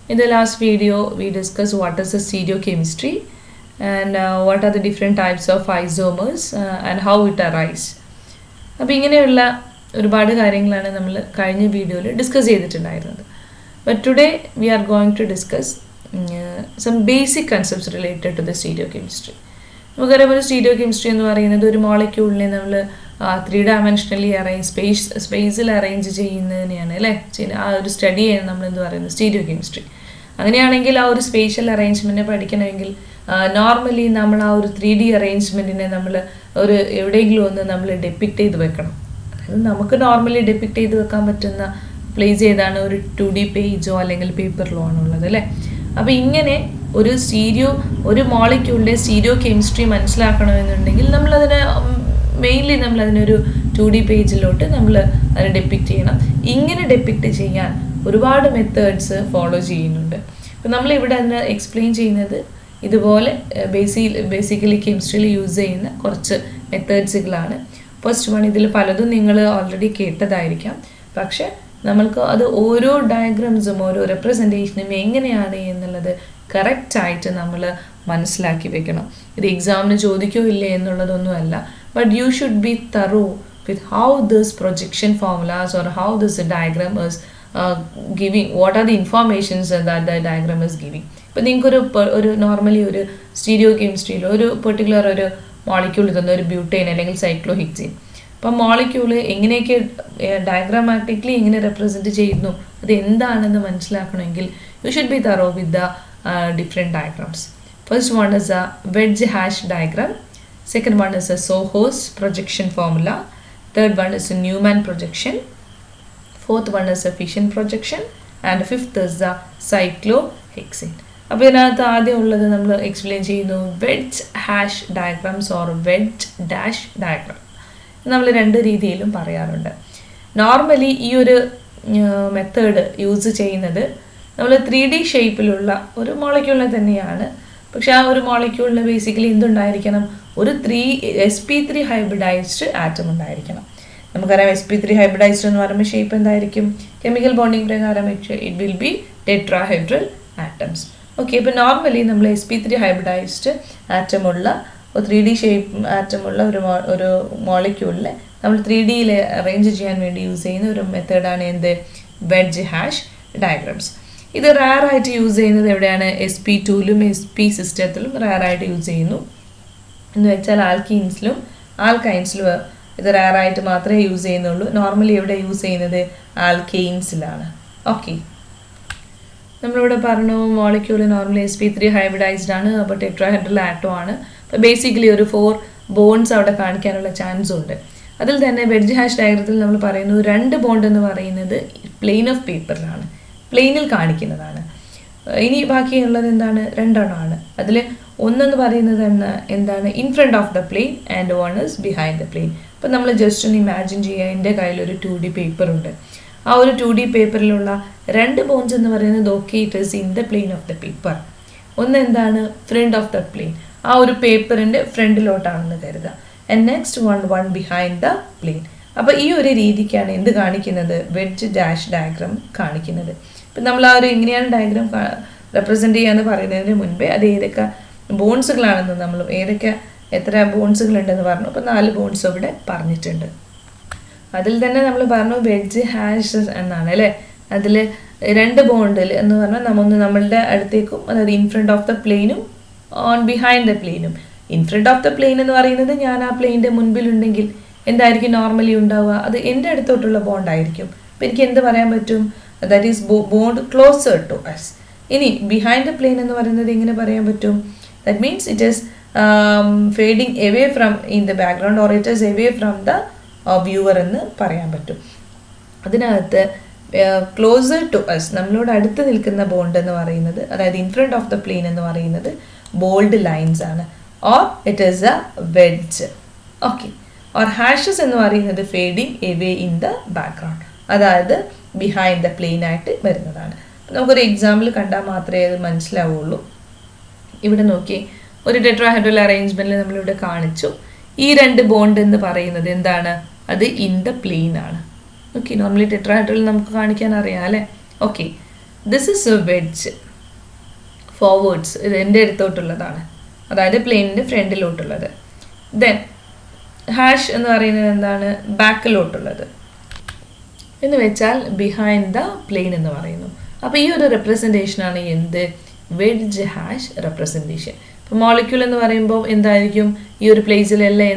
In the last video, we discussed what is the stereochemistry and what are the different types of isomers and how it arise. അപ്പോൾ ഇങ്ങനെയുള്ള ഒരുപാട് കാര്യങ്ങളാണ് നമ്മൾ കഴിഞ്ഞ വീഡിയോയിൽ discuss ചെയ്തിട്ടുണ്ടായിരുന്നത്. But today we are going to discuss some basic concepts related to the stereochemistry. നമുക്കറിയാം ഒരു സ്റ്റീരിയോകെമിസ്ട്രി എന്ന് പറയുന്നത് ഒരു മോളിക്യൂളിനെ നമ്മൾ 3 ഡയമെൻഷനലി സ്പേസിൽ അറേഞ്ച് ചെയ്യുന്നതിനെയാണ് അല്ലേ, ആ ഒരു സ്റ്റഡിയാണ് നമ്മൾ എന്ത് പറയുന്നത് സ്റ്റീരിയോകെമിസ്ട്രി. അങ്ങനെയാണെങ്കിൽ ആ ഒരു സ്പേഷ്യൽ അറേഞ്ച്മെൻറ്റ് പഠിക്കണമെങ്കിൽ നോർമലി നമ്മൾ ആ ഒരു 3D അറേഞ്ച്മെൻറ്റിനെ നമ്മൾ ഒരു എവിടെയെങ്കിലും ഒന്ന് നമ്മൾ ഡെപ്പിക്റ്റ് ചെയ്ത് വെക്കണം. അതായത് നമുക്ക് നോർമലി ഡെപ്പിക്റ്റ് ചെയ്ത് വെക്കാൻ പറ്റുന്ന പ്ലേസ് ഏതാണ്, ഒരു 2D പേജോ അല്ലെങ്കിൽ പേപ്പറിലോ ആണുള്ളത് അല്ലേ. അപ്പോൾ ഇങ്ങനെ ഒരു മോളിക്യൂളിൻ്റെ സ്റ്റീരിയോ കെമിസ്ട്രി മനസ്സിലാക്കണമെന്നുണ്ടെങ്കിൽ നമ്മളതിനെ മെയിൻലി നമ്മളതിനൊരു 2D പേജിലോട്ട് നമ്മൾ അതിനെ ഡെപ്പിക്റ്റ് ചെയ്യണം. ഇങ്ങനെ ഡെപ്പിക്റ്റ് ചെയ്യാൻ ഒരുപാട് മെത്തേഡ്സ് ഫോളോ ചെയ്യുന്നുണ്ട്. അപ്പോൾ നമ്മളിവിടെ അതിനെ എക്സ്പ്ലെയിൻ ചെയ്യുന്നത് ഇതുപോലെ ബേസിക്കലി കെമിസ്ട്രിയിൽ യൂസ് ചെയ്യുന്ന കുറച്ച് മെത്തേഡ്സുകളാണ്. ഫസ്റ്റ് വൺ, ഇതിൽ പലതും നിങ്ങൾ ഓൾറെഡി കേട്ടതായിരിക്കാം, പക്ഷെ നമ്മൾക്ക് അത് ഓരോ ഡയഗ്രാംസും ഓരോ റെപ്രസെൻറ്റേഷനും എങ്ങനെയാണ് എന്നുള്ളത് കറക്റ്റായിട്ട് നമ്മൾ മനസ്സിലാക്കി വെക്കണം. ഇത് എക്സാമിന് ചോദിക്കോ ഇല്ലേ എന്നുള്ളതൊന്നുമല്ല, but you should be thorough with how this projection formulas or how this diagram is giving, what are the informations that the diagram is giving. ഇപ്പം നിങ്ങൾക്കൊരു നോർമലി ഒരു സ്റ്റീരിയോ കെമിസ്ട്രിയിൽ ഒരു പെർട്ടിക്കുലർ ഒരു മോളിക്യൂൾ തന്ന ഒരു ബ്യൂട്ടൈൻ അല്ലെങ്കിൽ സൈക്ലോഹെക്സീൻ, അപ്പം molecule എങ്ങനെയൊക്കെ ഡയഗ്രാമാറ്റിക്കലി എങ്ങനെ റെപ്രസെൻറ്റ് ചെയ്യുന്നു, അത് എന്താണെന്ന് മനസ്സിലാക്കണമെങ്കിൽ U should be thorough with the different diagrams. First one is a wedge hash diagram, second one is a Soho's projection formula, third one is a Newman projection, fourth one is a fission projection, and fifth is the cyclohexane. അപ്പോൾ ഇതിനകത്ത് ആദ്യം ഉള്ളത് നമ്മൾ explain ചെയ്യുന്നു wedge hash diagrams or wedge dash diagram. നമ്മൾ രണ്ട് രീതിയിലും പറയാറുണ്ട്. നോർമലി ഈ ഒരു മെത്തേഡ് യൂസ് ചെയ്യുന്നത് നമ്മൾ 3D ഷേപ്പിലുള്ള ഒരു മോളിക്യൂളിനെ തന്നെയാണ്. പക്ഷെ ആ ഒരു മോളിക്യൂളിന് ബേസിക്കലി എന്തുണ്ടായിരിക്കണം, ഒരു sp3 ഹൈബ്രിഡൈസ്ഡ് ആറ്റം ഉണ്ടായിരിക്കണം. നമുക്കറിയാം sp3 ഹൈബ്രിഡൈസ്ഡ് എന്ന് പറയുമ്പോൾ ഷേപ്പ് എന്തായിരിക്കും, കെമിക്കൽ ബോണ്ടിങ് പ്രകാരം it will be tetrahedral atoms. Okay, ഇപ്പോൾ നോർമലി നമ്മൾ sp3 ഹൈബ്രിഡൈസ്ഡ് ആറ്റമുള്ള 3D ഷേപ്പ് ആറ്റമുള്ള ഒരു മോളിക്യൂളിനെ നമ്മൾ 3Dയിൽ അറേഞ്ച് ചെയ്യാൻ വേണ്ടി യൂസ് ചെയ്യുന്ന ഒരു മെത്തേഡാണ് എന്ത്, വെഡ്ജ് ഹാഷ് ഡയഗ്രാംസ്. ഇത് റയറായിട്ട് യൂസ് ചെയ്യുന്നത് എവിടെയാണ്, sp2ലും sp സിസ്റ്റത്തിലും റയറായിട്ട് യൂസ് ചെയ്യുന്നു. എന്ന് വെച്ചാൽ ആൽക്കീൻസിലും ആൽക്കൈൻസിലും ഇത് റയറായിട്ട് മാത്രമേ യൂസ് ചെയ്യുന്നുള്ളൂ. നോർമലി എവിടെ യൂസ് ചെയ്യുന്നത്, ആൽക്കെയിൻസിലാണ്. ഓക്കെ, നമ്മളിവിടെ പറഞ്ഞു മോളിക്യൂൾ നോർമലി sp3 ഹൈബ്രിഡൈസ്ഡ് ആണ്, അപ്പോൾ ടെട്രാഹെഡ്രൽ ആറ്റം ആണ്. അപ്പോൾ ബേസിക്കലി ഒരു 4 ബോൺസ് അവിടെ കാണിക്കാനുള്ള ചാൻസ് ഉണ്ട്. അതിൽ തന്നെ വെഡ്ജ് ഹാഷ് ഡയഗ്രത്തിൽ നമ്മൾ പറയുന്നു 2 ബോണ്ട് എന്ന് പറയുന്നത് പ്ലെയിൻ ഓഫ് പേപ്പറിലാണ്, പ്ലെയിനിൽ കാണിക്കുന്നതാണ്. ഇനി ബാക്കിയുള്ളത് എന്താണ്, 2 എണ്ണമാണ്. അതിൽ ഒന്നെന്ന് പറയുന്നത് എന്താണ്, in front of the plane and one is behind the plane. അപ്പം നമ്മൾ ജസ്റ്റ് ഒന്ന് ഇമാജിൻ ചെയ്യുക, എൻ്റെ കയ്യിലൊരു 2D പേപ്പർ ഉണ്ട്. ആ ഒരു 2D പേപ്പറിലുള്ള 2 ബോൺസ് എന്ന് പറയുന്നത് okay it is in the plane of the paper. ഒന്ന് എന്താണ്, ഫ്രണ്ട് ഓഫ് ദ പ്ലെയിൻ, ആ ഒരു പേപ്പറിൻ്റെ ഫ്രണ്ടിലോട്ടാണെന്ന് കരുതുക. And next one behind the plain. അപ്പോൾ ഈ ഒരു രീതിക്കാണ് എന്ത് കാണിക്കുന്നത്, വെഡ്ജ് ഡാഷ് ഡയഗ്രാം കാണിക്കുന്നത്. ഇപ്പം നമ്മൾ ആ ഒരു എങ്ങനെയാണ് ഡയഗ്രാം റെപ്രസെൻറ്റ് ചെയ്യാന്ന് പറയുന്നതിന് മുൻപേ അത് ഏതൊക്കെ ബോൺസുകളാണെന്ന് നമ്മൾ എത്ര ബോൺസുകളുണ്ടെന്ന് പറഞ്ഞു. അപ്പോൾ 4 ബോൺസ് ഇവിടെ പറഞ്ഞിട്ടുണ്ട്. അതിൽ തന്നെ നമ്മൾ പറഞ്ഞു വെഡ്ജ് ഹാഷ് എന്നാണ് അല്ലേ. അതിൽ 2 ബോണ്ടിൽ എന്ന് പറഞ്ഞാൽ നമ്മളുടെ അടുത്തേക്കും, അതായത് ഇൻ ഫ്രണ്ട് ഓഫ് ദ പ്ലെയിനും ഓൺ ബിഹൈൻഡ് ദ പ്ലെയിനും. In front of the plane എന്ന് പറയുന്നത് ഞാൻ ആ പ്ലെയിൻ്റെ മുൻപിലുണ്ടെങ്കിൽ എന്തായിരിക്കും നോർമലി ഉണ്ടാവുക, അത് എൻ്റെ അടുത്തോട്ടുള്ള ബോണ്ടായിരിക്കും. അപ്പം എനിക്ക് എന്ത് പറയാൻ പറ്റും, that is bond closer to us. ഇനി ബിഹൈൻഡ് ദ പ്ലെയിൻ എന്ന് പറയുന്നത് എങ്ങനെ പറയാൻ പറ്റും, that means it is fading away from in the background or it is away from the viewer എന്ന് പറയാൻ പറ്റും. അതിനകത്ത് ക്ലോസർ ടു അസ്, നമ്മളോട് അടുത്ത് നിൽക്കുന്ന ബോണ്ട് എന്ന് പറയുന്നത്, അതായത് in front of the plane എന്ന് പറയുന്നത് ബോൾഡ് ലൈൻസ് ആണ്, or it is a wedge. Okay, or hashes എന്ന് പറയുന്നത് fading away in the background, അതായത് ബിഹൈൻഡ് ദ പ്ലെയിൻ ആയിട്ട് വരുന്നതാണ്. നമുക്കൊരു എക്സാമ്പിൾ കണ്ടാൽ മാത്രമേ അത് മനസ്സിലാവുള്ളൂ. ഇവിടെ നോക്കി, ഒരു ടെട്രാഹെഡ്രൽ അറേഞ്ച്മെൻറ്റിൽ നമ്മളിവിടെ കാണിച്ചു. ഈ 2 ബോണ്ട് എന്ന് പറയുന്നത് എന്താണ്, അത് ഇൻ ദ പ്ലെയിൻ ആണ്. ഓക്കെ, നോർമലി ടെട്രാഹെഡ്രൽ നമുക്ക് കാണിക്കാൻ അറിയാം അല്ലേ. Okay, this is A wedge forwards, ഇത് എൻ്റെ അടുത്തോട്ടുള്ളതാണ്, അതായത് പ്ലെയിനിൻ്റെ ഫ്രണ്ടിലോട്ടുള്ളത്. ദെൻ ഹാഷ് എന്ന് പറയുന്നത് എന്താണ്? ബാക്കിലോട്ടുള്ളത് എന്ന് വെച്ചാൽ ബിഹൈൻഡ് ദ പ്ലെയിൻ എന്ന് പറയുന്നു. അപ്പോൾ ഈ ഒരു റെപ്രസെൻറ്റേഷനാണ് എന്ത്? Wedge hash representation. ഇപ്പോൾ മോളിക്യൂൾ എന്ന് പറയുമ്പോൾ എന്തായിരിക്കും? ഈ ഒരു പ്ലേസിലെല്ലാം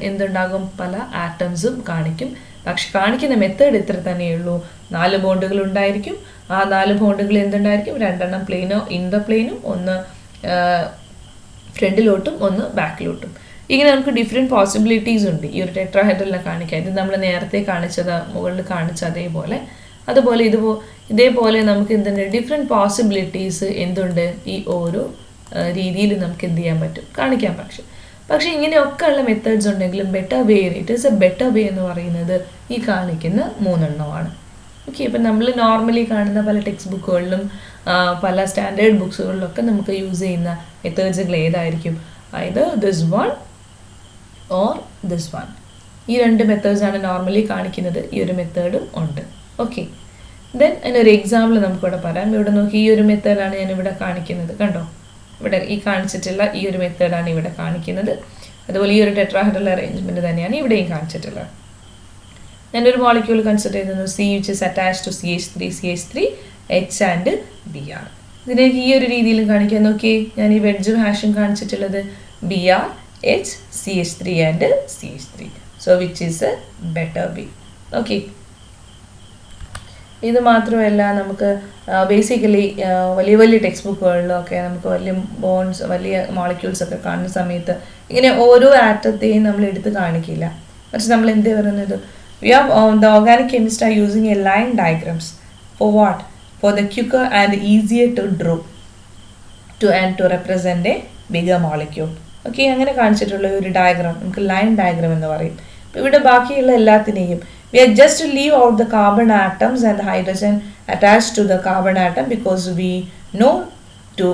എന്തുണ്ടാകും? പല ആറ്റംസും കാണിക്കും. പക്ഷെ കാണിക്കുന്ന മെത്തേഡ് ഇത്ര തന്നെയുള്ളൂ. 4 ബോണ്ടുകൾ ഉണ്ടായിരിക്കും. ആ 4 ബോണ്ടുകൾ എന്തുണ്ടായിരിക്കും? 2 പ്ലെയിനോ ഇൻ ദ പ്ലെയിനും, ഒന്ന് ഫ്രണ്ടിലോട്ടും ഒന്ന് ബാക്കിലോട്ടും. ഇങ്ങനെ നമുക്ക് ഡിഫറെൻറ്റ് പോസിബിലിറ്റീസ് ഉണ്ട് ഈ ഒരു ടെട്രാഹെഡ്രലിനെ കാണിക്കാൻ. ഇത് നമ്മൾ നേരത്തെ കാണിച്ചത്, മുകളിൽ കാണിച്ച അതുപോലെ ഇതേപോലെ നമുക്ക് എന്തുണ്ട്? ഡിഫറെൻറ്റ് പോസിബിലിറ്റീസ് എന്തുണ്ട്? ഈ ഓരോ രീതിയിൽ നമുക്ക് എന്ത് ചെയ്യാൻ പറ്റും? കാണിക്കാൻ പക്ഷേ ഇങ്ങനെയൊക്കെ ഉള്ള മെത്തേഡ്സ് ഉണ്ടെങ്കിലും better way, it is A better വേ എന്ന് പറയുന്നത് ഈ കാണിക്കുന്ന 3 ഓക്കെ. ഇപ്പം നമ്മൾ നോർമലി കാണുന്ന പല ടെക്സ്റ്റ് ബുക്കുകളിലും പല സ്റ്റാൻഡേർഡ് ബുക്സുകളിലൊക്കെ നമുക്ക് യൂസ് ചെയ്യുന്ന മെത്തേഡ്സുകൾ ഏതായിരിക്കും? either this one or this one. ഈ 2 മെത്തേഡ്സാണ് നോർമലി കാണിക്കുന്നത്. ഈ ഒരു മെത്തേഡും ഉണ്ട്. ഓക്കെ. ദെൻ അതിനൊരു എക്സാമ്പിൾ നമുക്കിവിടെ പറയാം. ഇവിടെ നോക്കി, ഈ ഒരു മെത്തേഡാണ് ഞാനിവിടെ കാണിക്കുന്നത്. കണ്ടോ, ഇവിടെ ഈ കാണിച്ചിട്ടുള്ള ഈ ഒരു മെത്തേഡാണ് ഇവിടെ കാണിക്കുന്നത്. അതുപോലെ ഈ ഒരു ടെട്രാഹെഡ്രൽ അറേഞ്ച്മെൻറ്റ് തന്നെയാണ് ഇവിടെയും കാണിച്ചിട്ടുള്ളത്. ഞാനൊരു മോളിക്യൂൾ കൺസിഡർ ചെയ്യുന്നു, C which is attached to CH3, H and Br. ഇതിലേക്ക് ഈ ഒരു രീതിയിലും കാണിക്കാൻ നോക്കി. ഞാൻ ഈ വെഡ്ജും ഹാഷും കാണിച്ചിട്ടുള്ളത് Br, H, CH3 and CH3. So which is a better way. Okay. ഇത് മാത്രമല്ല, നമുക്ക് ബേസിക്കലി വലിയ ടെക്സ്റ്റ് ബുക്കുകളിലൊക്കെ നമുക്ക് വലിയ ബോൺസ്, വലിയ മോളിക്യൂൾസ് ഒക്കെ കാണുന്ന സമയത്ത് ഇങ്ങനെ ഓരോ ആറ്റത്തെയും നമ്മൾ എടുത്ത് കാണിക്കില്ല. പക്ഷെ നമ്മൾ എന്ത് പറയുന്നത്? the organic chemists are using a line diagrams for what? For the quicker and easier to draw to represent a bigger molecule. Okay, അങ്ങനെ കാണിച്ചിട്ടുള്ള ഒരു ഡയഗ്രാം നമുക്ക് ലൈൻ ഡയഗ്രാം എന്ന് പറയും. അപ്പോൾ ഇവിടെ ബാക്കിയുള്ള എല്ലാത്തിനെയും we are just to leave out the carbon atoms and the hydrogen attached to the carbon atom because we know to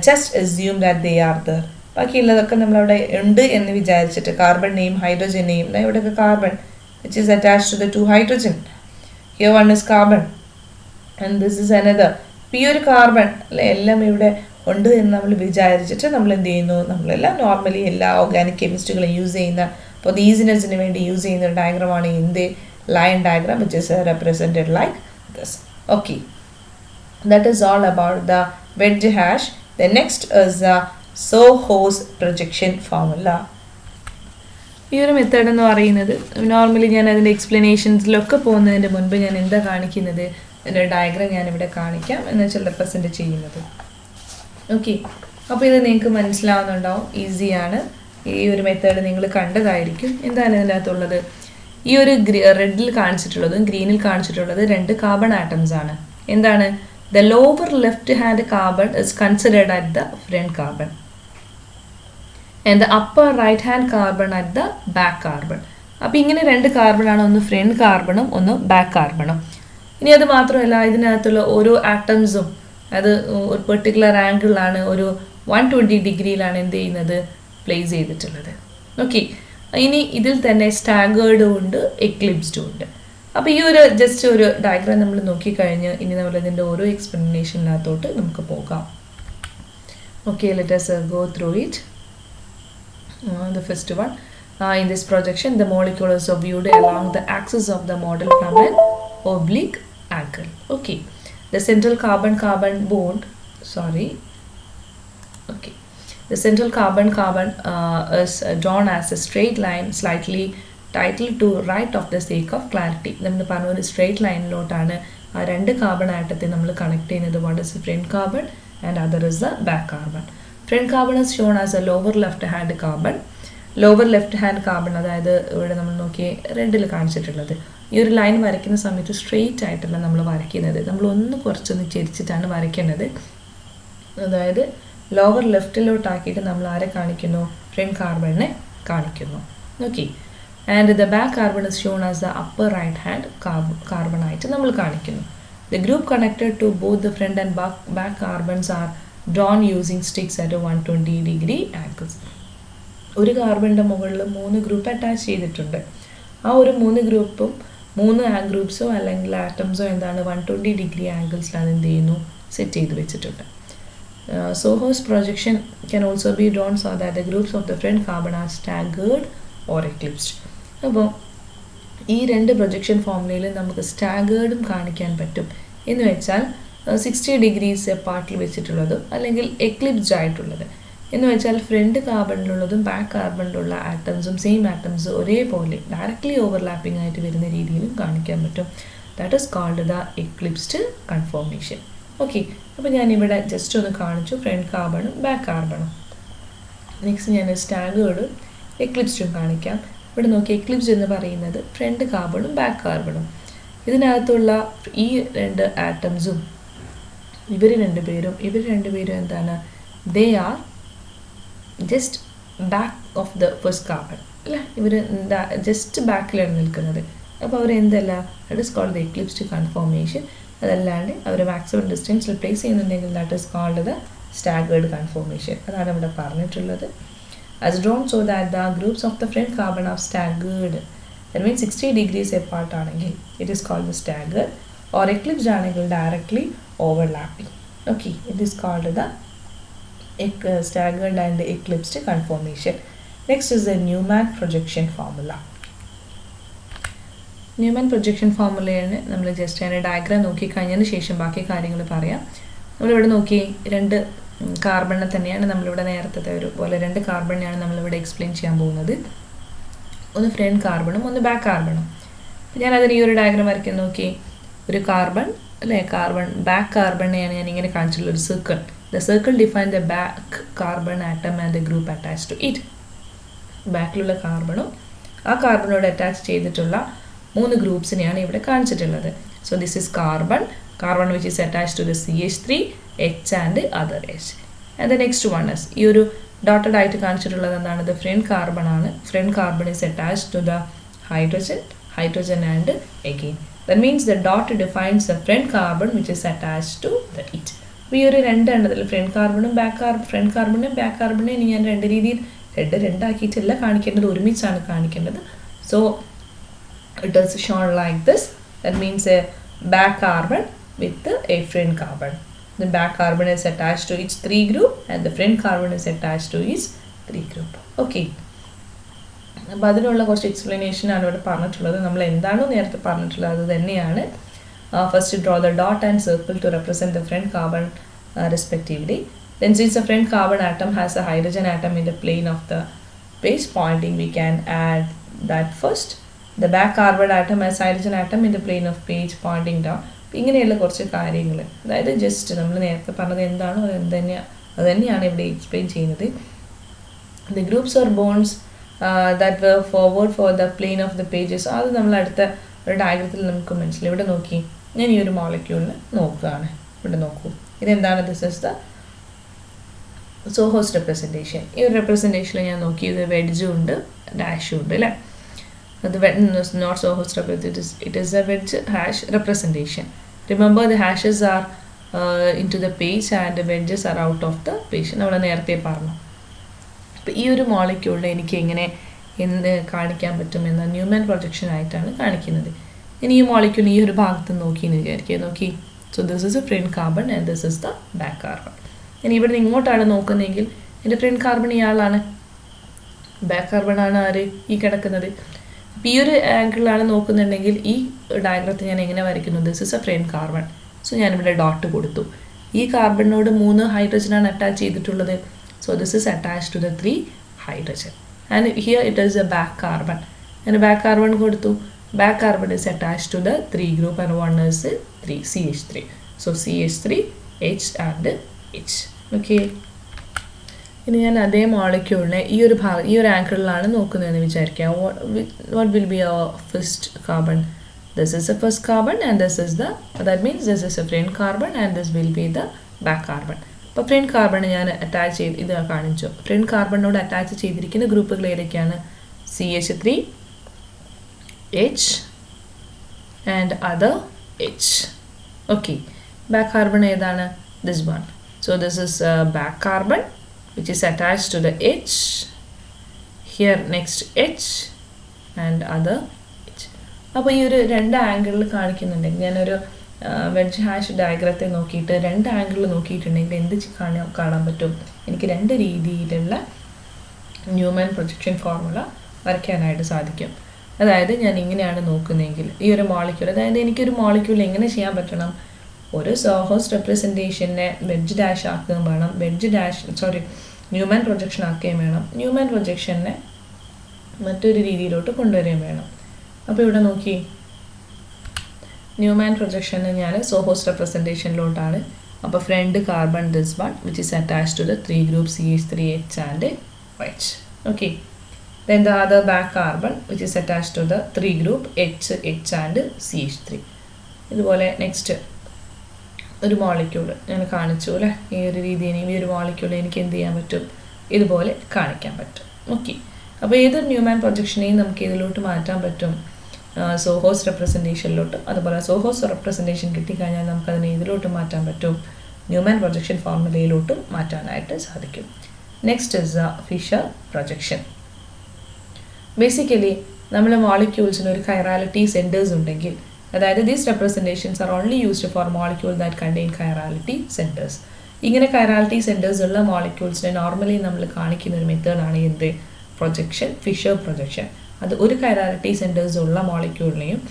just assume that they are there. ബാക്കിയുള്ളതൊക്കെ നമ്മളവിടെ ഉണ്ട് എന്ന് വിചാരിച്ചിട്ട് കാർബണിനെയും ഹൈഡ്രജനെയും, ഇവിടെയൊക്കെ carbon which is attached to the 2 hydrogen. Here one is carbon and this is another. ഈ ഒരു carbon എല്ലാം ഇവിടെ ഉണ്ട് എന്ന് നമ്മൾ വിചാരിച്ചിട്ട് നമ്മൾ എന്ത് ചെയ്യുന്നു? നമ്മളെല്ലാം നോർമലി എല്ലാ ഓർഗാനിക് കെമിസ്ട്രികളും യൂസ് ചെയ്യുന്ന, അപ്പോൾ അത് ഈസിനെസ്സിന് വേണ്ടി യൂസ് ചെയ്യുന്ന ഒരു ഡയഗ്രമാണ് എന്ത്? Line diagram, which is represented like this. Okay, that is all about the wedge hash. The next is the Soh's projection formula. ഈ ഒരു മെത്തേഡ് എന്ന് പറയുന്നത് നോർമലി ഞാൻ അതിൻ്റെ എക്സ്പ്ലനേഷൻസിലൊക്കെ പോകുന്നതിൻ്റെ മുൻപ് ഞാൻ എന്താ കാണിക്കുന്നത്? എൻ്റെ ഡയഗ്രാം ഞാനിവിടെ കാണിക്കാം എന്ന് വെച്ചാൽ റെപ്രസെൻറ്റ് ചെയ്യുന്നത്. ഓക്കെ, അപ്പോൾ ഇത് നിങ്ങൾക്ക് മനസ്സിലാവുന്നുണ്ടാവും, ഈസിയാണ്. ഈ ഒരു മെത്തേഡ് നിങ്ങൾ കണ്ടതായിരിക്കും. എന്താണ് ഇതിനകത്തുള്ളത്? ഈ ഒരു റെഡിൽ കാണിച്ചിട്ടുള്ളതും ഗ്രീനിൽ കാണിച്ചിട്ടുള്ളത് 2 കാർബൺ ആറ്റംസ് ആണ്. എന്താണ്? The lower left hand carbon is considered at the front carbon and the upper right hand carbon at the back carbon. അപ്പോൾ ഇങ്ങനെ 2 കാർബണാണ്, ഒന്ന് ഫ്രണ്ട് കാർബണും ഒന്ന് ബാക്ക് കാർബണും. ഇനി അത് മാത്രമല്ല, ഇതിനകത്തുള്ള ഓരോ ആറ്റംസും അത് ഒരു പെർട്ടിക്കുലർ ആംഗിളിലാണ്, ഒരു 120 ഡിഗ്രിയിലാണ് എന്ത് ചെയ്യുന്നത്? പ്ലേസ് ചെയ്തിട്ടുള്ളത്. ഓക്കെ, ഇനി ഇതിൽ തന്നെ സ്റ്റാഗേർഡും ഉണ്ട്, എക്ലിപ്സ്ഡും ഉണ്ട്. അപ്പോൾ ഈ ഒരു ജസ്റ്റ് ഒരു ഡയഗ്രാം നമ്മൾ നോക്കിക്കഴിഞ്ഞ് ഇനി നമ്മൾ ഇതിൻ്റെ ഓരോ എക്സ്പ്ലനേഷനകത്തോട്ട് നമുക്ക് പോകാം. Okay, let us go through it. The first one, in this projection the molecule is viewed along the axis of the model from an oblique angle. Okay, the central carbon bond, the central carbon is drawn as a straight line slightly tilted to right of the sake of clarity. നമ്മൾ പറഞ്ഞ ഒരു straight ലൈനിലോട്ടാണ് ആ 2 carbon ആറ്റത്തെ നമ്മൾ connect ചെയ്യുന്നത്. One is the front carbon and other is the back carbon. Front carbon is shown as a lower left hand carbon. Lower left hand carbon, അതായത് ഇവിടെ നമ്മൾ നോക്കിയേ റെഡിൽ കാണിച്ചിട്ടുള്ളത്. ഈ ഒരു ലൈൻ വരയ്ക്കുന്ന സമയത്ത് സ്ട്രെയിറ്റ് ആയിട്ടല്ല നമ്മൾ വരയ്ക്കുന്നത്, നമ്മൾ കുറച്ചൊന്ന് ചെരിച്ചിട്ടാണ് വരയ്ക്കേണ്ടത്. അതായത് ലോവർ ലെഫ്റ്റിലോട്ടാക്കിയിട്ട് നമ്മൾ ആരെ കാണിക്കുന്നു? ഫ്രണ്ട് കാർബണിനെ കാണിക്കുന്നു. Okay, and the back carbon is shown as the upper right hand carbon ആയിട്ട് നമ്മൾ കാണിക്കുന്നു. The group connected to both the front and back carbons are drawn using sticks at a 120 degree angles. ഒരു കാർബണിൻ്റെ മുകളിൽ 3 group attach ചെയ്തിട്ടുണ്ട്. ആ ഒരു 3 ഗ്രൂപ്പും 3 ഗ്രൂപ്പ്സോ അല്ലെങ്കിൽ ആറ്റംസോ എന്താണ് 120 ഡിഗ്രി ആംഗിൾസിലാണ് എന്ത് ചെയ്യുന്നു? സെറ്റ് ചെയ്ത് വെച്ചിട്ടുണ്ട്. Soho's projection can also be drawn so that the groups of the friend carbon are staggered or eclipsed. അപ്പോൾ ഈ രണ്ട് പ്രൊജക്ഷൻ ഫോർമുലയിൽ നമുക്ക് സ്റ്റാഗേർഡും കാണിക്കാൻ പറ്റും. എന്ന് വെച്ചാൽ 60 ഡിഗ്രീസ് പാർട്ടിൽ വെച്ചിട്ടുള്ളതും അല്ലെങ്കിൽ എക്ലിപ്സ്ഡ് ആയിട്ടുള്ളത്. എന്ന് വെച്ചാൽ ഫ്രണ്ട് കാർബണിലുള്ളതും ബാക്ക് കാർബണിലുള്ള ആറ്റംസും സെയിം ആറ്റംസ് ഒരേപോലെ ഡയറക്റ്റ്ലി ഓവർലാപ്പിംഗ് ആയിട്ട് വരുന്ന രീതിയിലും കാണിക്കാൻ പറ്റും. That is called the eclipsed conformation. Okay, അപ്പോൾ ഞാനിവിടെ ജസ്റ്റ് ഒന്ന് കാണിച്ചു ഫ്രണ്ട് കാർബണും ബാക്ക് കാർബണും. നെക്സ്റ്റ് ഞാൻ സ്റ്റാഗേർഡും എക്ലിപ്സ്ഡും കാണിക്കാം. ഇവിടെ നോക്കി, എക്ലിപ്സ് എന്ന് പറയുന്നത് ഫ്രണ്ട് കാർബണും ബാക്ക് കാർബണും. ഇതിനകത്തുള്ള ഈ രണ്ട് ആറ്റംസും ഇവർ രണ്ടുപേരും എന്താണ്, they are just back of the first carbon അല്ലേ, ഇവർ എന്താ ജസ്റ്റ് ബാക്കിലാണ് നിൽക്കുന്നത്. അപ്പോൾ അവർ എന്തല്ല, that is called the eclipsed conformation. അതല്ലാണ്ട് അവർ മാക്സിമം ഡിസ്റ്റൻസിൽ പ്ലേസ് ചെയ്യുന്നുണ്ടെങ്കിൽ that is called the staggered conformation. അതാണ് ഇവിടെ പറഞ്ഞിട്ടുള്ളത്. As drawn so that the groups of the front carbon are staggered. That means 60 degrees apart ആണെങ്കിൽ it is called the staggered, or eclipsed ആണെങ്കിൽ directly overlapping. Okay, it is called the staggered and eclipsed conformation. Next is the Newman projection formula. Newman projection formula നമ്മൾ just അതിൻ്റെ diagram നോക്കി കഴിഞ്ഞതിന് ശേഷം ബാക്കി കാര്യങ്ങൾ പറയാം. നമ്മളിവിടെ നോക്കി രണ്ട് കാർബണിനെ തന്നെയാണ് നമ്മളിവിടെ നേരത്തെ ഒരു പോലെ രണ്ട് കാർബണിനെയാണ് നമ്മളിവിടെ എക്സ്പ്ലെയിൻ ചെയ്യാൻ പോകുന്നത്. ഒന്ന് ഫ്രണ്ട് കാർബണും ഒന്ന് ബാക്ക് കാർബണും. ഞാനതിന് ഈ ഒരു ഡയഗ്രാം വരയ്ക്കാൻ നോക്കി, ഒരു കാർബൺ അല്ലേ, ബാക്ക് കാർബണിനെയാണ് ഞാൻ ഇങ്ങനെ കാണിച്ചിട്ടുള്ള ഒരു circle. The circle define the back carbon atom and the group attach to it. ബാക്കിലുള്ള കാർബണും ആ കാർബണോട് അറ്റാച്ച് ചെയ്തിട്ടുള്ള 3 ഗ്രൂപ്പ്സിനെയാണ് ഇവിടെ കാണിച്ചിട്ടുള്ളത്. So this is carbon which is attached to the CH3, H and other H. And the next one is ഈ ഒരു dotted ആയിട്ട് കാണിച്ചിട്ടുള്ളത് എന്താണ്, ദ ഫ്രണ്ട് കാർബൺ ആണ്. Front carbon is attached to the hydrogen and again. That means the dot defines the front carbon which is attached to the it. അപ്പോൾ ഈ ഒരു രണ്ടെണ്ണത്തിൽ front കാർബണും front back കാർബണിനെ ഞാൻ രണ്ട് രീതിയിൽ രണ്ടാക്കിയിട്ടല്ല കാണിക്കേണ്ടത്, ഒരുമിച്ചാണ് കാണിക്കേണ്ടത്. So it is shown like this. That means a back carbon with a front carbon. The back carbon is attached to its 3 group and the front carbon is attached to its 3 group. Okay. അപ്പോൾ അതിനുള്ള കുറച്ച് explanation ആണ് ഇവിടെ പറഞ്ഞിട്ടുള്ളത്. നമ്മൾ എന്താണോ നേരത്തെ പറഞ്ഞിട്ടുള്ളത് അത് തന്നെയാണ്. First draw the dot and circle to represent the front carbon respectively. Then since the front carbon atom has a hydrogen atom in the plane of the page pointing, we can add that first. The back carbon atom has hydrogen atom in the plane of page pointing down. ഇങ്ങനെയുള്ള കുറച്ച് കാര്യങ്ങൾ, അതായത് just നമ്മൾ നേരത്തെ പറഞ്ഞത് എന്താണോ അത് തന്നെയാണ് ഇവിടെ എക്സ്പ്ലെയിൻ ചെയ്യുന്നത്. The groups or bonds that were forward for the plane of the pages, അത് നമ്മൾ അടുത്ത ഒരു ഡയഗ്രത്തിൽ നമുക്ക് മനസ്സിലായി. ഇവിടെ നോക്കി, ഞാൻ ഈ ഒരു മോളിക്യൂളിന് നോക്കുകയാണ്. ഇവിടെ നോക്കൂ, ഇതെന്താണ്, ദിസ് ഇസ് ദ സോഹോസ് റെപ്രസെൻറ്റേഷൻ. ഈ ഒരു റെപ്രസെൻറ്റേഷനിൽ ഞാൻ നോക്കി, ഇത് വെഡ്ജും ഉണ്ട് ഡാഷും ഉണ്ട് അല്ലേ. The not Soho's representation, it is a wedge hash representation. Remember the hashes are into the page and the wedges are out of the page. നമ്മൾ നേരത്തെ പറഞ്ഞു. അപ്പോൾ ഈ ഒരു മോളിക്യൂളിൽ എനിക്ക് എങ്ങനെ എന്ത് കാണിക്കാൻ പറ്റുമെന്ന ന്യൂമാൻ പ്രൊജക്ഷൻ ആയിട്ടാണ് കാണിക്കുന്നത്. ഇനി ഈ മോളിക്യൂൾ ഈ ഒരു ഭാഗത്ത് നോക്കിയെന്ന് വിചാരിക്കുക. നോക്കി, so this is a front carbon and this is the back carbon. ഇനി ഇവിടെ നിന്ന് ഇങ്ങോട്ടാണ് നോക്കുന്നതെങ്കിൽ എൻ്റെ ഫ്രണ്ട് കാർബൺ ഇയാളാണ്, ബാക്ക് കാർബൺ ആണ് ആര്, ഈ കിടക്കുന്നത്. ഈ ഒരു ആംഗിളിലാണ് നോക്കുന്നുണ്ടെങ്കിൽ ഈ ഡയഗ്രത്തിൽ ഞാൻ എങ്ങനെ വരയ്ക്കുന്നു, this is a front carbon. So ഞാനിവിടെ ഡോട്ട് കൊടുത്തു. ഈ കാർബണിനോട് 3 ഹൈഡ്രജനാണ് അറ്റാച്ച് ചെയ്തിട്ടുള്ളത്. So this is attach to the 3 hydrogen and here it is a back carbon. ഞാൻ ബാക്ക് കാർബൺ കൊടുത്തു. Back carbon is attach to the 3 group and 1 is 3 CH3. So CH3 H and H. Okay, ഇനി ഞാൻ അതേ മോളിക്യൂളിനെ ഈ ഒരു ആംഗിളിലാണ് നോക്കുന്നതെന്ന് വിചാരിക്കുക. What will be our first carbon, this is A first carbon and this is that means this is a front carbon and this will be the back carbon. അപ്പോൾ ഫ്രണ്ട് കാർബൺ ഞാൻ അറ്റാച്ച് ചെയ്ത് ഇത് കാണിച്ചു. Front കാർബണിനോട് attach ചെയ്തിരിക്കുന്ന ഗ്രൂപ്പുകൾ ഏതൊക്കെയാണ്, CH3 H and other H. Okay, back carbon ഏതാണ്, this one. So this is back carbon which is attached to the H. Here next H and other H. അപ്പോൾ ഈ ഒരു രണ്ട് ആംഗിളിൽ കാണിക്കുന്നുണ്ടെങ്കിൽ ഞാനൊരു വെഡ്ജ് ഹാഷ് ഡയഗ്രത്തെ നോക്കിയിട്ട് 2 ആംഗിൾ നോക്കിയിട്ടുണ്ടെങ്കിൽ എന്ത് കാണാൻ പറ്റും? എനിക്ക് 2 രീതിയിലുള്ള ന്യൂമാൻ പ്രൊജക്ഷൻ ഫോർമുല വരയ്ക്കാനായിട്ട് സാധിക്കും. അതായത് ഞാൻ ഇങ്ങനെയാണ് നോക്കുന്നതെങ്കിൽ ഈ ഒരു മോളിക്യൂൾ, അതായത് എനിക്കൊരു മോളിക്യൂൾ എങ്ങനെ ചെയ്യാൻ പറ്റണം? ഒരു സോഹോസ് റെപ്രസെൻറ്റേഷനെ വെഡ്ജ് ഡാഷ് ആക്കുകയും വേണം, ന്യൂമാൻ പ്രൊജക്ഷൻ ആക്കുകയും വേണം, ന്യൂമാൻ പ്രൊജക്ഷനെ മറ്റൊരു രീതിയിലോട്ട് കൊണ്ടുവരികയും വേണം. അപ്പോൾ ഇവിടെ നോക്കി, ന്യൂമാൻ പ്രൊജക്ഷന് ഞാൻ സോഹോസ് റെപ്രസെൻറ്റേഷനിലോട്ടാണ്. അപ്പോൾ front carbon this one which is attached to the 3 group CH3H and OH. Okay. Then the other back carbon which is attached to the 3 group H and CH3. ഇതുപോലെ നെക്സ്റ്റ് ഒരു മോളിക്യൂൾ ഞാൻ കാണിച്ചു അല്ലേ, ഈ ഒരു രീതിയിൽ ഈ ഒരു മോളിക്യൂൾ എനിക്ക് എന്ത് ചെയ്യാൻ പറ്റും? ഇതുപോലെ കാണിക്കാൻ പറ്റും. ഓക്കെ. അപ്പോൾ ഏതൊരു ന്യൂമാൻ പ്രൊജക്ഷനെയും നമുക്ക് ഇതിലോട്ട് മാറ്റാൻ പറ്റും, സോഹോസ് റെപ്രസെൻറ്റേഷനിലോട്ട്. അതുപോലെ സോഹോസ് റെപ്രസെൻറ്റേഷൻ കിട്ടിക്കഴിഞ്ഞാൽ നമുക്കതിനെ ഇതിലോട്ട് മാറ്റാൻ പറ്റും, ന്യൂമാൻ പ്രൊജക്ഷൻ ഫോർമുലയിലോട്ടും മാറ്റാനായിട്ട് സാധിക്കും. Next is Fischer projection. Basically നമ്മൾ മോളിക്യൂൾസിന് ഒരു കൈറാലിറ്റി സെൻറ്റേഴ്സ് ഉണ്ടെങ്കിൽ, അതായത് these representations are only used for molecule that contain chirality centres. ഇങ്ങനെ കൈറാലിറ്റി സെൻറ്റേഴ്സ് ഉള്ള മോളിക്യൂൾസിനെ നോർമലി നമ്മൾ കാണിക്കുന്ന ഒരു മെത്തേഡാണ് എന്ത്? Projection, Fischer projection. അത് ഒരു കൈറാലിറ്റി സെൻറ്റേഴ്സ് ഉള്ള മോളിക്യൂളിനെയും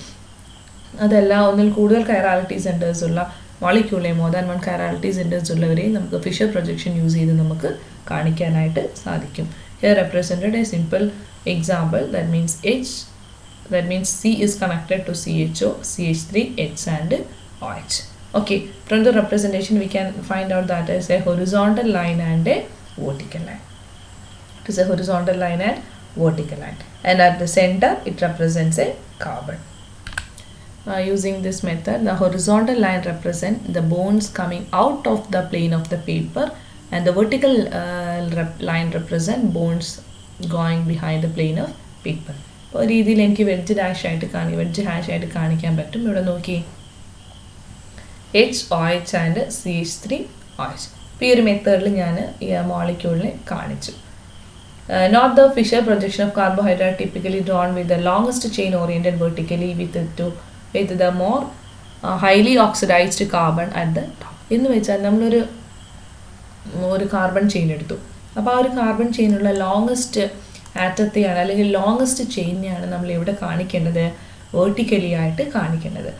അതല്ല ഒന്നിൽ കൂടുതൽ കൈറാലിറ്റി സെൻറ്റേഴ്സ് ഉള്ള മോളിക്യൂളിനെയും മോർ ദാൻ 1 കൈറാലിറ്റി സെൻറ്റേഴ്സ് ഉള്ളവരെയും നമുക്ക് ഫിഷർ പ്രൊജക്ഷൻ യൂസ് ചെയ്ത് നമുക്ക് കാണിക്കാനായിട്ട് സാധിക്കും. Here represented a simple example, that means C is connected to CHO, CH3, H and OH. Okay, from the representation we can find out that is a horizontal line and a vertical line. It is a horizontal line and vertical line, and at the center it represents a carbon. Using this method, the horizontal line represents the bonds coming out of the plane of the paper, and the vertical line represent bonds going behind the plane of paper. അപ്പോൾ ഒരു രീതിയിൽ എനിക്ക് wedge hash ആയിട്ട് കാണിക്കാൻ പറ്റും. ഇവിടെ നോക്കി, HOH and CH3OH. ഇപ്പോൾ ഈ ഒരു മെത്തേഡിൽ ഞാൻ ഈ മോളിക്യൂളിനെ കാണിച്ചു. Not the Fisher projection of carbohydrate typically drawn with the longest chain oriented vertically with the more highly oxidized carbon at the top. എന്ന് വെച്ചാൽ നമ്മളൊരു കാർബൺ ചെയിൻ എടുത്തു. അപ്പോൾ ആ ഒരു കാർബൺ ചെയിനുള്ള ലോങ്ങസ്റ്റ് ആറ്റത്തെയാണ് അല്ലെങ്കിൽ ലോങ്ങസ്റ്റ് ചെയിനെയാണ് നമ്മൾ ഇവിടെ കാണിക്കേണ്ടത്, വേർട്ടിക്കലി ആയിട്ട് കാണിക്കേണ്ടത്.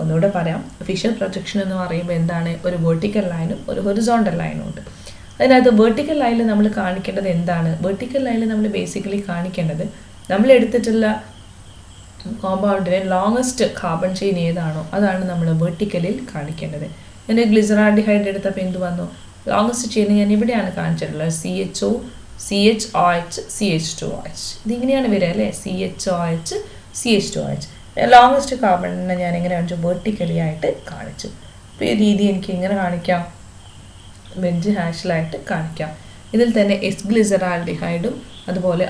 ഒന്നുകൂടെ പറയാം, ഫിഷർ പ്രൊജക്ഷൻ എന്ന് പറയുമ്പോൾ എന്താണ്? ഒരു വെർട്ടിക്കൽ ലൈനും ഒരു ഹൊറിസോണ്ടൽ ലൈനും ഉണ്ട്. അതിനകത്ത് വെർട്ടിക്കൽ ലൈനിൽ നമ്മൾ കാണിക്കേണ്ടത് എന്താണ്? വെർട്ടിക്കൽ ലൈനിൽ നമ്മൾ ബേസിക്കലി കാണിക്കേണ്ടത് നമ്മൾ എടുത്തിട്ടുള്ള കോമ്പൗണ്ടിന് ലോങ്ങസ്റ്റ് കാർബൺ ചെയിൻ ഏതാണോ അതാണ് നമ്മൾ വെർട്ടിക്കലിൽ കാണിക്കേണ്ടത്. എൻ്റെ ഗ്ലിസറാൾഡിഹൈഡ് എടുത്തപ്പോൾ എന്ത് വന്നു? ലോങ്ങസ്റ്റ് ചെയിൻ ഞാൻ ഇവിടെയാണ് കാണിച്ചിട്ടുള്ളത്, CHO, CHOH, CH2OH. ഇതിങ്ങനെയാണ് വരിക അല്ലേ, CHOH, CH2OH. ലോങ്ങസ്റ്റ് കാർബണിനെ ഞാൻ എങ്ങനെ കാണിച്ചു? വെർട്ടിക്കലി ആയിട്ട് കാണിച്ചു. അപ്പോൾ ഈ രീതി എനിക്ക് എങ്ങനെ കാണിക്കാം? വെഡ്ജ് ഹാഷിലായിട്ട് കാണിക്കാം. ഇതിൽ തന്നെ എസ് ഗ്ലിസറാൾഡിഹൈഡും അതുപോലെ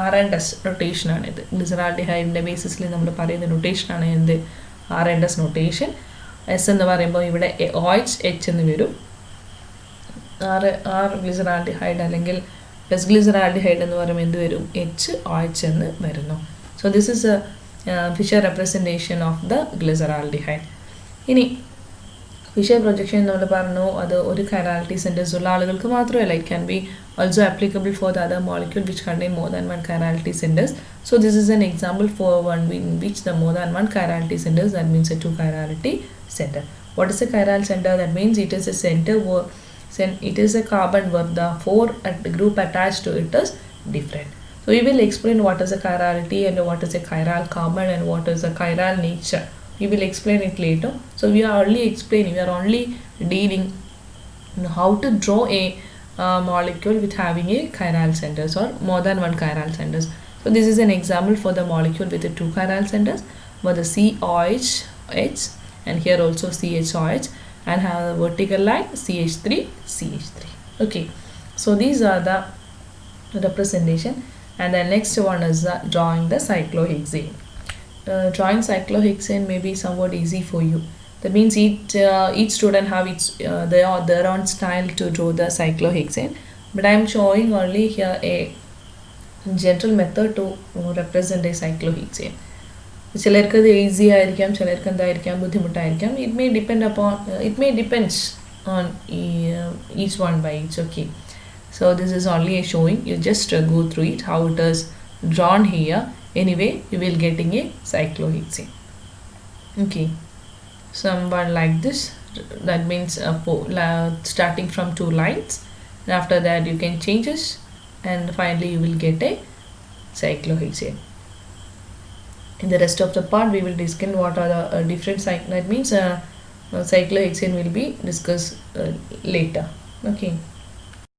R&S നൊട്ടേഷനാണ് ഇത്. ഗ്ലിസറാൾഡിഹൈഡിൻ്റെ ബേസിസിൽ നമ്മൾ പറയുന്ന നൊട്ടേഷനാണ് എന്ത്? R&S notation. എസ് എന്ന് പറയുമ്പോൾ ഇവിടെ OH, H എന്ന് വരും. R ഗ്ലിസറാൾഡിഹൈഡ് അല്ലെങ്കിൽ എസ് ഗ്ലിസറാൾഡിഹൈഡ് എന്ന് പറയുമ്പോൾ എന്ത് വരും? HOH എന്ന് വരുന്നു. So this is Fischer representation of the glyceraldehyde. ഇനി ഫിഷർ പ്രൊജക്ഷൻ നമ്മൾ പറഞ്ഞു, അത് ഒരു കൈറാലിറ്റി സെൻറ്റേഴ്സ് ഉള്ള ആളുകൾക്ക് മാത്രമല്ല, it can be also applicable for the other molecule which contain more than 1 chirality centers. So this is an example for one in which the more than 1 chirality centers, that means a 2 chirality center. What is a chiral center? That means it is a center where it is a carbon where the 4 group attached to it is different. So we will explain what is a chirality and what is a chiral carbon and what is a chiral nature. We will explain it later. So we are only dealing how to draw a molecule with having a chiral centers or more than 1 chiral centers. So this is an example for the molecule with the 2 chiral centers, where the COH, H, and here also CHOH, and have a vertical line CH3, CH3. Okay, so these are the representation, and the next one is drawing the cyclohexane. Drawing cyclohexane may be somewhat easy for you. That means each student have their own style to draw the cyclohexane, but I am showing only here a general method to represent a cyclohexane. ചിലർക്ക് അത് easy ആയിരിക്കാം, ചിലർക്ക് എന്തായിരിക്കാം ബുദ്ധിമുട്ടായിരിക്കാം. It may depends on each one by each. Okay, so this is only a showing, you just go through it how it is drawn here. Anyway, you will getting a cyclohexane. Okay, someone like this, that means starting from 2 lines, and after that you can change this, and finally you will get a cyclohexane. In the rest of the part we will discuss what are the different that means cyclohexane will be discussed later. Okay.